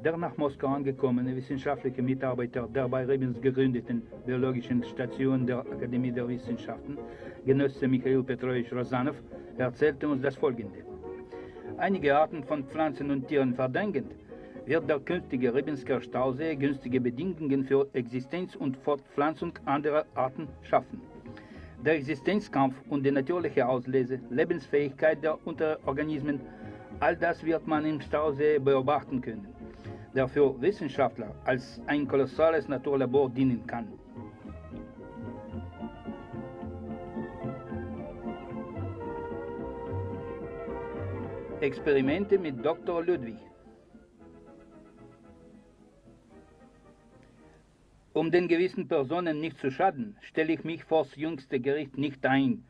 Der nach Moskau angekommene wissenschaftliche Mitarbeiter der bei Rebens gegründeten biologischen Station der Akademie der Wissenschaften, Genosse Michail Petrowitsch Rosanov, erzählte uns das Folgende. Einige Arten von Pflanzen und Tieren verdenkend, wird der künftige Rebensker Stausee günstige Bedingungen für Existenz und Fortpflanzung anderer Arten schaffen. Der Existenzkampf und die natürliche Auslese, Lebensfähigkeit der Unterorganismen, all das wird man im Stausee beobachten können, der für Wissenschaftler als ein kolossales Naturlabor dienen kann. Experimente mit Dr. Ludwig. Um den gewissen Personen nicht zu schaden, stelle ich mich vors jüngste Gericht nicht ein.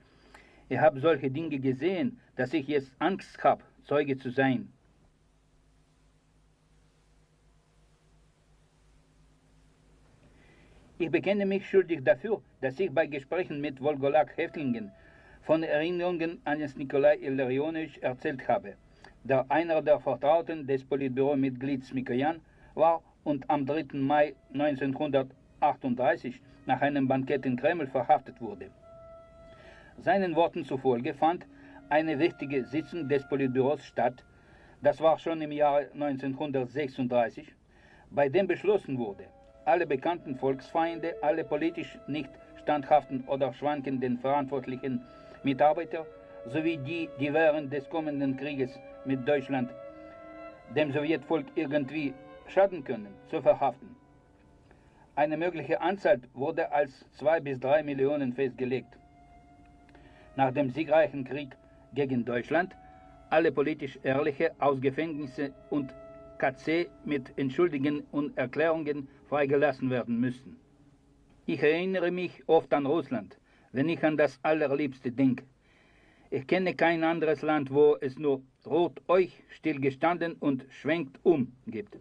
Ich habe solche Dinge gesehen, dass ich jetzt Angst habe, Zeuge zu sein. Ich bekenne mich schuldig dafür, dass ich bei Gesprächen mit Wolgolak-Häftlingen von Erinnerungen eines Nikolai Illarionowitsch erzählt habe, der einer der Vertrauten des Politbüro-Mitglieds Mikojan war und am 3. Mai 1938 nach einem Bankett in Kreml verhaftet wurde. Seinen Worten zufolge fand eine wichtige Sitzung des Politbüros statt, das war schon im Jahre 1936, bei dem beschlossen wurde, alle bekannten Volksfeinde, alle politisch nicht standhaften oder schwankenden verantwortlichen Mitarbeiter sowie die, die während des kommenden Krieges mit Deutschland dem Sowjetvolk irgendwie schaden können, zu verhaften. Eine mögliche Anzahl wurde als 2 bis 3 Millionen festgelegt. Nach dem siegreichen Krieg gegen Deutschland alle politisch Ehrliche aus Gefängnisse und KZ mit Entschuldigungen und Erklärungen freigelassen werden müssen. Ich erinnere mich oft an Russland, wenn ich an das Allerliebste denke. Ich kenne kein anderes Land, wo es nur "Rot euch stillgestanden und schwenkt um" gibt.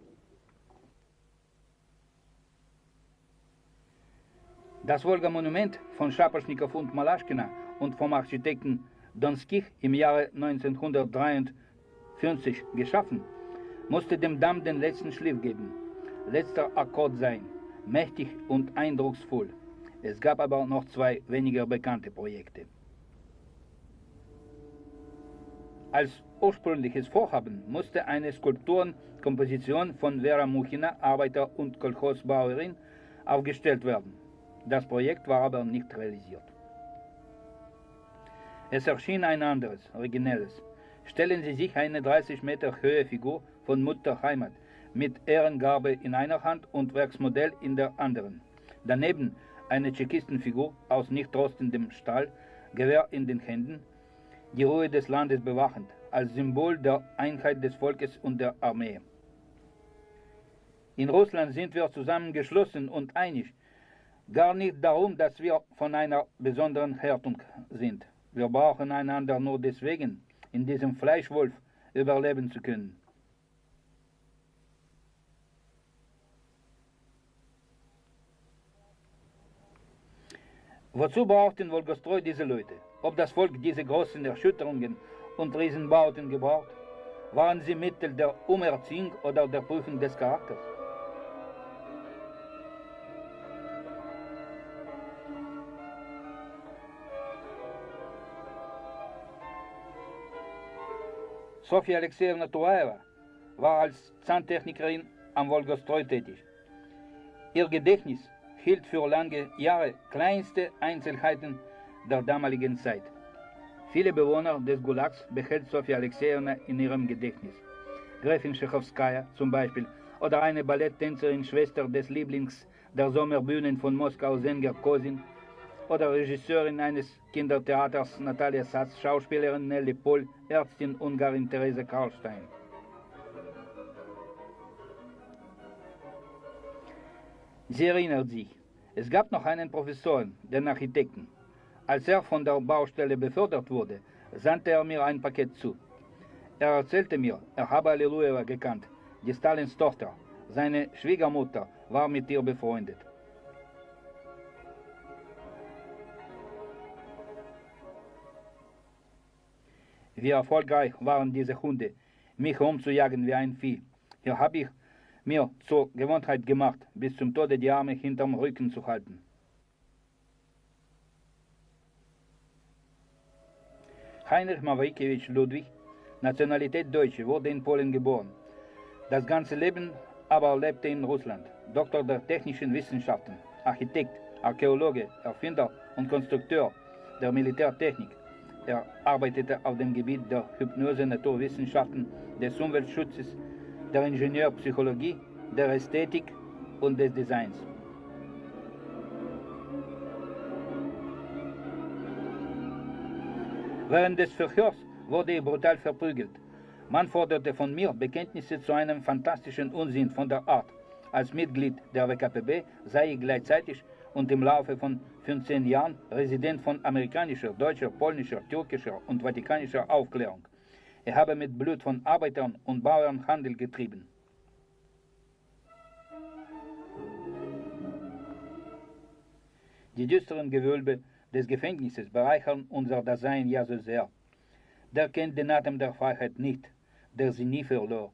Das Wolga-Monument von Schaposchnikow und Malaschkina und vom Architekten Donskich im Jahre 1953 geschaffen, musste dem Damm den letzten Schliff geben, letzter Akkord sein, mächtig und eindrucksvoll. Es gab aber noch 2 weniger bekannte Projekte. Als ursprüngliches Vorhaben musste eine Skulpturenkomposition von Vera Muchina, Arbeiter- und Kolchosbauerin, aufgestellt werden. Das Projekt war aber nicht realisiert. Es erschien ein anderes, originelles. Stellen Sie sich eine 30 Meter hohe Figur von Mutter Heimat mit Ehrengabe in einer Hand und Werksmodell in der anderen. Daneben eine Tschechistenfigur aus nicht rostendem Stahl, Gewehr in den Händen, die Ruhe des Landes bewachend, als Symbol der Einheit des Volkes und der Armee. In Russland sind wir zusammengeschlossen und einig, gar nicht darum, dass wir von einer besonderen Herkunft sind. Wir brauchen einander nur deswegen, in diesem Fleischwolf überleben zu können. Wozu brauchten Wolgostroi diese Leute? Ob das Volk diese großen Erschütterungen und Riesenbauten gebraucht? Waren sie Mittel der Umerziehung oder der Prüfung des Charakters? Sofia Alexejewna Turaeva war als Zahntechnikerin am Wolgostroi tätig. Ihr Gedächtnis hielt für lange Jahre kleinste Einzelheiten der damaligen Zeit. Viele Bewohner des Gulags behält Sofia Alexejewna in ihrem Gedächtnis. Gräfin Tschechowskaja zum Beispiel oder eine Balletttänzerin, Schwester des Lieblings der Sommerbühnen von Moskau, Sänger Kosin, oder Regisseurin eines Kindertheaters Natalia Satz, Schauspielerin Nelly Pohl, Ärztin Ungarin Therese Karlstein. Sie erinnert sich, es gab noch einen Professor, den Architekten. Als er von der Baustelle befördert wurde, sandte er mir ein Paket zu. Er erzählte mir, er habe Allilujeva gekannt, die Stalins Tochter. Seine Schwiegermutter war mit ihr befreundet. Wie erfolgreich waren diese Hunde, mich umzujagen wie ein Vieh. Hier habe ich mir zur Gewohnheit gemacht, bis zum Tode die Arme hinterm Rücken zu halten. Heinrich Mawrikewitsch Ludwig, Nationalität Deutsche, wurde in Polen geboren. Das ganze Leben aber lebte in Russland. Doktor der technischen Wissenschaften, Architekt, Archäologe, Erfinder und Konstrukteur der Militärtechnik. Er arbeitete auf dem Gebiet der Hypnose, Naturwissenschaften, des Umweltschutzes, der Ingenieurpsychologie, der Ästhetik und des Designs. Während des Verhörs wurde er brutal verprügelt. Man forderte von mir Bekenntnisse zu einem fantastischen Unsinn von der Art. Als Mitglied der WKPB sei ich gleichzeitig und im Laufe von 15 Jahren Resident von amerikanischer, deutscher, polnischer, türkischer und vatikanischer Aufklärung. Er habe mit Blut von Arbeitern und Bauern Handel getrieben. Die düsteren Gewölbe des Gefängnisses bereichern unser Dasein ja so sehr. Der kennt den Atem der Freiheit nicht, der sie nie verlor.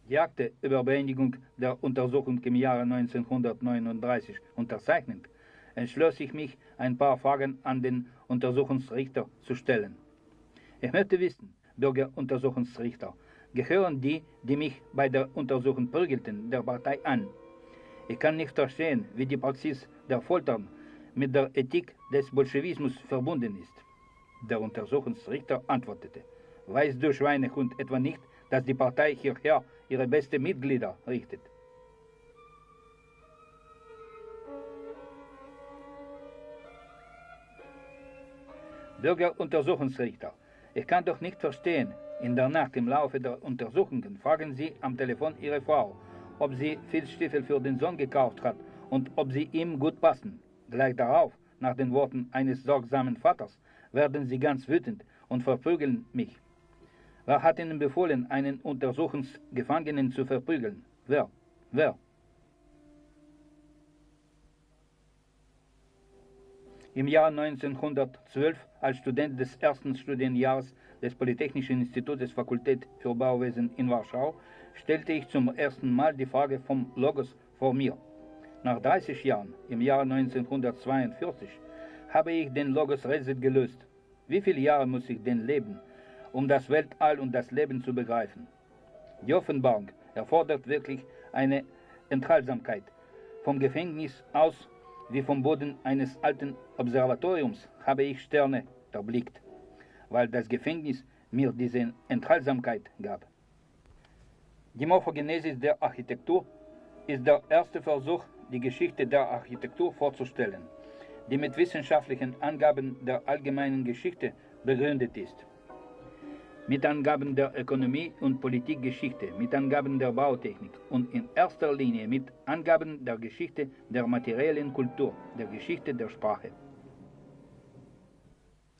Die Akte über Beendigung der Untersuchung im Jahre 1939 unterzeichnend, entschloss ich mich, ein paar Fragen an den Untersuchungsrichter zu stellen. Ich möchte wissen, Bürgeruntersuchungsrichter, gehören die, die mich bei der Untersuchung prügelten, der Partei an? Ich kann nicht verstehen, wie die Praxis der Foltern mit der Ethik des Bolschewismus verbunden ist. Der Untersuchungsrichter antwortete: Weißt du, Schweinehund, etwa nicht, dass die Partei hierher ihre besten Mitglieder richtet? Bürgeruntersuchungsrichter, ich kann doch nicht verstehen, in der Nacht im Laufe der Untersuchungen fragen Sie am Telefon Ihre Frau, ob sie Filzstiefel für den Sohn gekauft hat und ob sie ihm gut passen. Gleich darauf, nach den Worten eines sorgsamen Vaters, werden Sie ganz wütend und verprügeln mich. Wer hat Ihnen befohlen, einen Untersuchungsgefangenen zu verprügeln? Wer? Wer? Im Jahr 1912, als Student des ersten Studienjahres des Polytechnischen Institutes Fakultät für Bauwesen in Warschau, stellte ich zum ersten Mal die Frage vom Logos vor mir. Nach 30 Jahren, im Jahr 1942, habe ich den Logos-Rätsel gelöst. Wie viele Jahre muss ich denn leben, um das Weltall und das Leben zu begreifen? Die Offenbarung erfordert wirklich eine Enthaltsamkeit. Vom Gefängnis aus wie vom Boden eines alten Observatoriums habe ich Sterne erblickt, weil das Gefängnis mir diese Enthaltsamkeit gab. Die Morphogenesis der Architektur ist der erste Versuch, die Geschichte der Architektur vorzustellen, die mit wissenschaftlichen Angaben der allgemeinen Geschichte begründet ist. Mit Angaben der Ökonomie- und Politikgeschichte, mit Angaben der Bautechnik und in erster Linie mit Angaben der Geschichte der materiellen Kultur, der Geschichte der Sprache.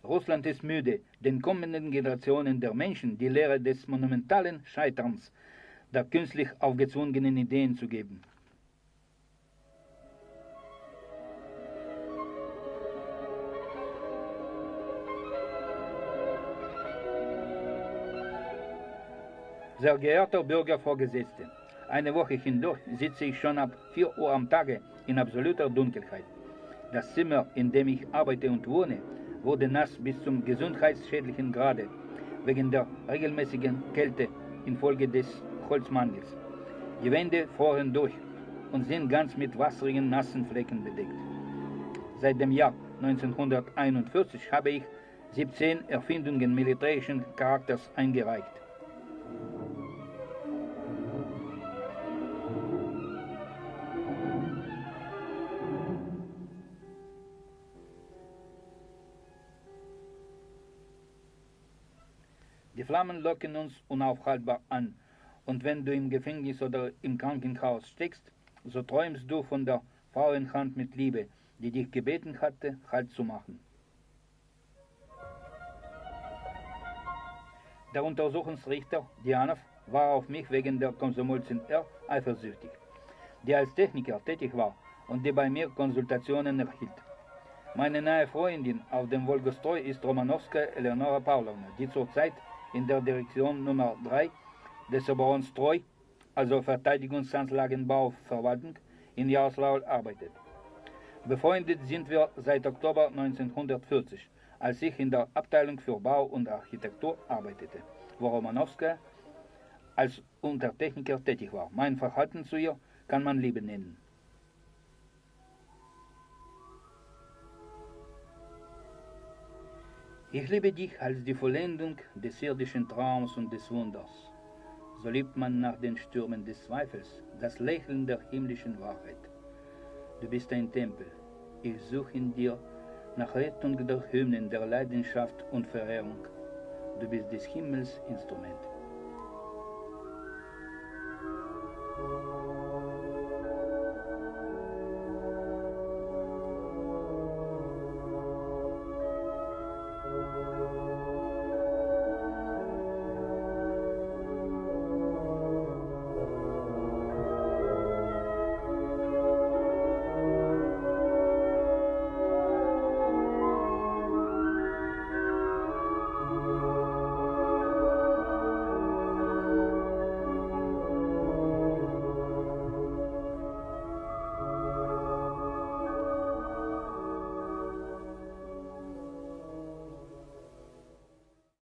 Russland ist müde, den kommenden Generationen der Menschen die Lehre des monumentalen Scheiterns der künstlich aufgezwungenen Ideen zu geben. Sehr geehrter Bürgervorgesetzte, eine Woche hindurch sitze ich schon ab 4 Uhr am Tage in absoluter Dunkelheit. Das Zimmer, in dem ich arbeite und wohne, wurde nass bis zum gesundheitsschädlichen Grade, wegen der regelmäßigen Kälte infolge des Holzmangels. Die Wände froren durch und sind ganz mit wasserigen, nassen Flecken bedeckt. Seit dem Jahr 1941 habe ich 17 Erfindungen militärischen Charakters eingereicht. Die Flammen locken uns unaufhaltbar an, und wenn du im Gefängnis oder im Krankenhaus steckst, so träumst du von der Frauenhand mit Liebe, die dich gebeten hatte, Halt zu machen. Der Untersuchungsrichter Dianow war auf mich wegen der Komsomolzin R eifersüchtig, die als Techniker tätig war und die bei mir Konsultationen erhielt. Meine neue Freundin auf dem Wolgostreu ist Romanowska Eleonora Pavlovna, die zurzeit in der Direktion Nummer 3 des Oberonstreu, also Verteidigungsanlagenbauverwaltung, in Jaroslawl arbeitet. Befreundet sind wir seit Oktober 1940, als ich in der Abteilung für Bau und Architektur arbeitete, wo Romanowska als Untertechniker tätig war. Mein Verhalten zu ihr kann man Liebe nennen. Ich liebe dich als die Vollendung des irdischen Traums und des Wunders. So liebt man nach den Stürmen des Zweifels das Lächeln der himmlischen Wahrheit. Du bist ein Tempel. Ich suche in dir nach Rettung der Hymnen der Leidenschaft und Verehrung. Du bist des Himmels Instrument.